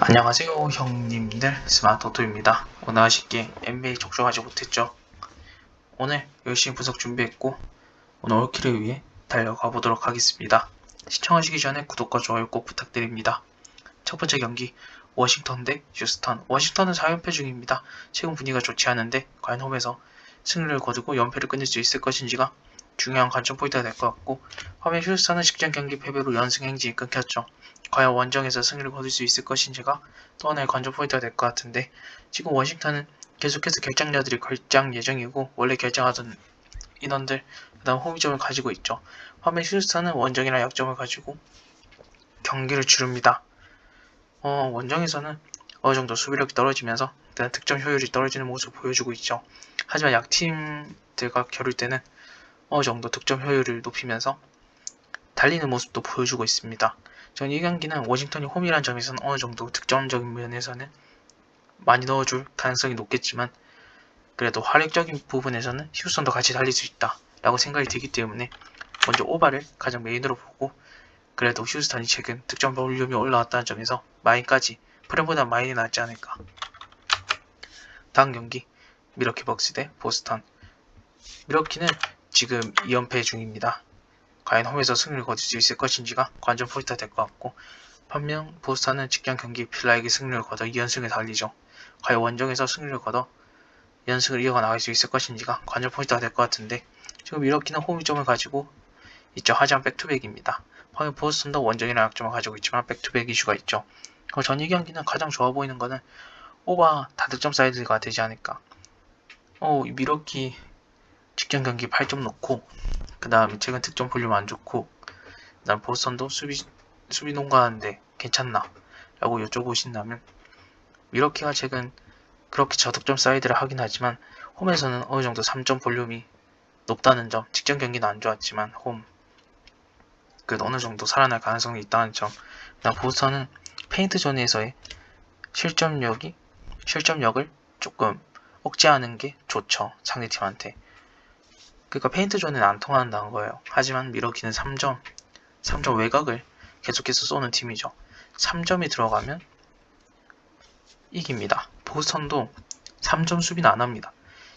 안녕하세요 형님들, 스마트토토입니다. 오늘 아쉽게 NBA 적중하지 못했죠. 오늘 열심히 분석 준비했고 오늘 올킬을 위해 달려가 보도록 하겠습니다. 시청하시기 전에 구독과 좋아요 꼭 부탁드립니다. 첫 번째 경기 워싱턴 대 휴스턴. 워싱턴은 4연패 중입니다. 최근 분위기가 좋지 않은데 과연 홈에서 승리를 거두고 연패를 끝낼 수 있을 것인지가 중요한 관전 포인트가 될 것 같고, 화면 휴스턴은 직전 경기 패배로 연승 행진이 끊겼죠. 과연 원정에서 승리를 거둘 수 있을 것인지가 또 하나의 관전 포인트가 될 것 같은데, 지금 워싱턴은 계속해서 결장자들이 결장 예정이고 원래 결장하던 인원들, 그 다음 홈이점을 가지고 있죠. 화면 휴스턴은 원정이나 약점을 가지고 경기를 치릅니다. 원정에서는 어느 정도 수비력이 떨어지면서 득점 효율이 떨어지는 모습을 보여주고 있죠. 하지만 약팀들과 겨룰 때는 어느 정도 득점 효율을 높이면서 달리는 모습도 보여주고 있습니다. 전 이 경기는 워싱턴이 홈이란 점에서는 어느 정도 득점적인 면에서는 많이 넣어줄 가능성이 높겠지만, 그래도 화력적인 부분에서는 휴스턴도 같이 달릴 수 있다 라고 생각이 들기 때문에 먼저 오바를 가장 메인으로 보고, 그래도 휴스턴이 최근 득점 볼륨이 올라왔다는 점에서 마인까지 프렘보다 마인이 낫지 않을까. 다음 경기 미러키 벅스 대 보스턴. 미러키는 지금 2연패 중입니다. 과연 홈에서 승리를 거둘 수 있을 것인지가 관전 포인트가 될 것 같고, 반면 보스턴은 직전 경기 필라에게 승리를 거둬 2연승을 달리죠. 과연 원정에서 승리를 거둬 연승을 이어가 나갈 수 있을 것인지가 관전 포인트가 될 것 같은데, 지금 미러키는 홈이점을 가지고 있죠. 하지만 백투백입니다. 반면 보스턴도 원정이랑 약점을 가지고 있지만 백투백 이슈가 있죠. 전 이 경기는 가장 좋아 보이는 거는 오바 다득점 사이드가 되지 않을까. 미러키 직전 경기 8점 넣고, 그 다음에 최근 득점 볼륨 안 좋고, 그 다음 보스턴도 수비 농가하는데 괜찮나? 라고 여쭤보신다면, 미러키가 최근 그렇게 저득점 사이드를 하긴 하지만 홈에서는 어느 정도 3점 볼륨이 높다는 점, 직전 경기는 안 좋았지만 홈 어느 정도 살아날 가능성이 있다는 점, 그다음 보스턴은 페인트 존에서의 실점력을 조금 억제하는 게 좋죠, 상대팀한테. 그러니까 페인트 존은 안 통한다는 거예요. 하지만 미러키는 3점 외곽을 계속해서 쏘는 팀이죠. 3점이 들어가면 이깁니다. 보스턴도 3점 수비는 안 합니다.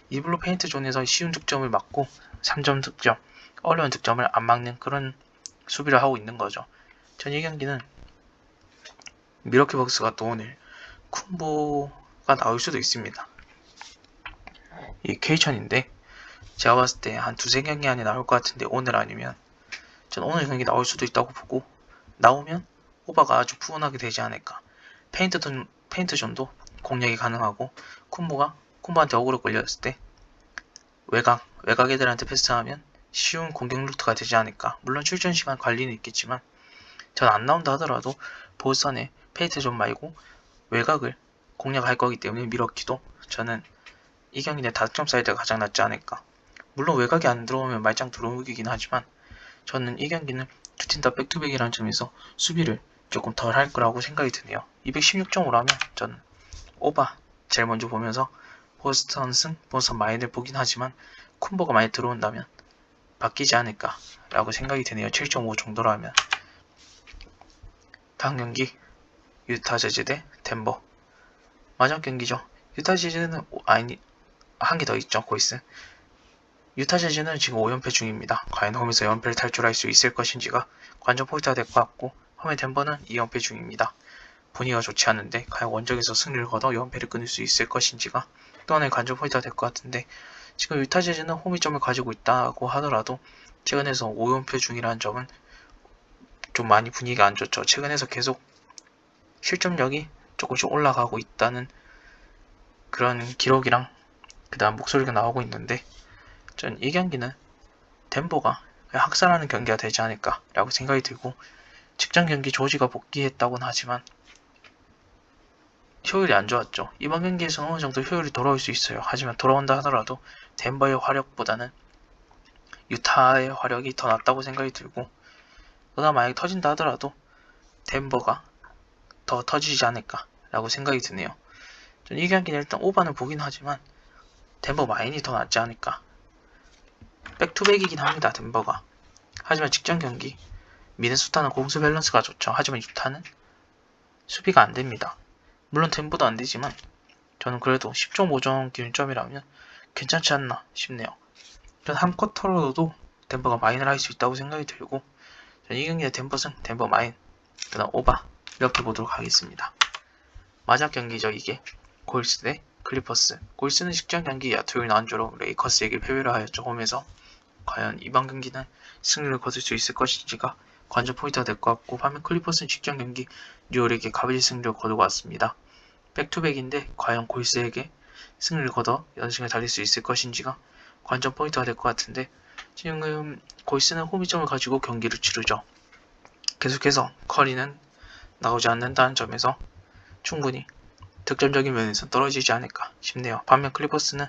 일부러 페인트 존에서 쉬운 득점을 막고 3점 득점, 어려운 득점을 안 막는 그런 수비를 하고 있는 거죠. 전 이 경기는 미러키 벅스가 또 오늘 쿤보가 나올 수도 있습니다. 이 케이천인데 제가 봤을 때 한 두세 경기 안에 나올 것 같은데, 오늘 아니면 전 오늘 경기 나올 수도 있다고 보고, 나오면 오바가 아주 푸근하게 되지 않을까. 페인트 존도 공략이 가능하고, 쿤보한테 어그로 걸렸을 때 외곽 애들한테 패스하면 쉬운 공격 루트가 되지 않을까. 물론 출전 시간 관리는 있겠지만 전 안 나온다 하더라도 보스턴의 페인트 존 말고 외곽을 공략할 거기 때문에 미러키도 저는 이 경기 내 다득점 사이드가 가장 낫지 않을까. 물론 외곽이 안 들어오면 말짱 들어오기긴 하지만 저는 이 경기는 두 팀 다 백투백이라는 점에서 수비를 조금 덜 할 거라고 생각이 드네요. 216.5라면 저는 오바 제일 먼저 보면서 보스턴 마인을 보긴 하지만 쿤보가 많이 들어온다면 바뀌지 않을까 라고 생각이 드네요. 7.5 정도라면. 다음 경기 유타 재즈 대 덴버. 마지막 경기죠. 유타 재즈는 한 개 더 있죠. 고이스. 유타 재즈는 지금 5연패 중입니다. 과연 홈에서 연패를 탈출할 수 있을 것인지가 관전 포인트가 될 것 같고, 홈의 덴버는 2연패 중입니다. 분위기가 좋지 않은데 과연 원정에서 승리를 거둬 연패를 끊을 수 있을 것인지가 또 하나의 관전 포인트가 될 것 같은데, 지금 유타 재즈는 홈이점을 가지고 있다고 하더라도 최근에서 5연패 중이라는 점은 좀 많이 분위기가 안 좋죠. 최근에서 계속 실점력이 조금씩 올라가고 있다는 그런 기록이랑 그 다음 목소리가 나오고 있는데, 전 이 경기는 덴버가 학살하는 경기가 되지 않을까 라고 생각이 들고, 직전 경기 조지가 복귀했다고는 하지만 효율이 안 좋았죠. 이번 경기에서는 어느 정도 효율이 돌아올 수 있어요. 하지만 돌아온다 하더라도 덴버의 화력보다는 유타의 화력이 더 낫다고 생각이 들고, 그다음 만약에 터진다 하더라도 덴버가 더 터지지 않을까 라고 생각이 드네요. 전 이 경기는 일단 오바는 보긴 하지만 덴버 마인이 더 낫지 않을까. 백투백이긴 합니다, 덴버가. 하지만 직전 경기 미네소타는 공수 밸런스가 좋죠. 하지만 유타는 수비가 안 됩니다. 물론 덴버도 안 되지만 저는 그래도 10.5점 기준점이라면 괜찮지 않나 싶네요. 전 한 쿼터로도 덴버가 마인을 할 수 있다고 생각이 들고 저는 이 경기의 덴버 승, 덴버 마인, 그다음 오바 이렇게 보도록 하겠습니다. 마지막 경기죠. 이게 골스 대 클리퍼스. 골스는 직전 경기 야투율 난조로 레이커스에게 패배를 하였죠. 홈에서 과연 이번 경기는 승리를 거둘 수 있을 것인지가 관전 포인트가 될 것 같고, 반면 클리퍼스는 직전 경기 뉴욕에게 가벼운 승리를 거두고 왔습니다. 백투백인데 과연 골스에게 승리를 거둬 연승을 달릴 수 있을 것인지가 관전 포인트가 될 것 같은데, 지금 골스는 홈이점을 가지고 경기를 치르죠. 계속해서 커리는 나오지 않는다는 점에서 충분히 득점적인 면에서 떨어지지 않을까 싶네요. 반면 클리퍼스는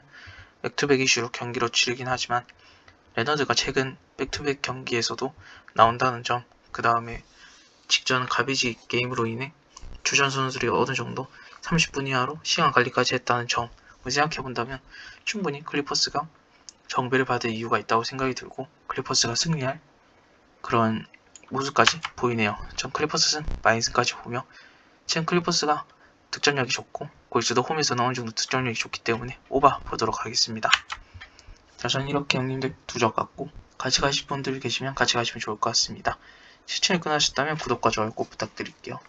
백투백 이슈로 경기로 치르긴 하지만 레너드가 최근 백투백 경기에서도 나온다는 점, 그 다음에 직전 가비지 게임으로 인해 주전 선수들이 어느 정도 30분 이하로 시간 관리까지 했다는 점을 생각해본다면 충분히 클리퍼스가 정배를 받을 이유가 있다고 생각이 들고 클리퍼스가 승리할 그런 모습까지 보이네요. 전 클리퍼스는 마인슨까지 보며 지금 클리퍼스가 득점력이 좋고 골스도 홈에서 어느 정도 득점력이 좋기 때문에 오바 보도록 하겠습니다. 자, 저는 이렇게 형님들 두적 같고 같이 가실 분들 계시면 같이 가시면 좋을 것 같습니다. 시청이 끝나셨다면 구독과 좋아요 꼭 부탁드릴게요.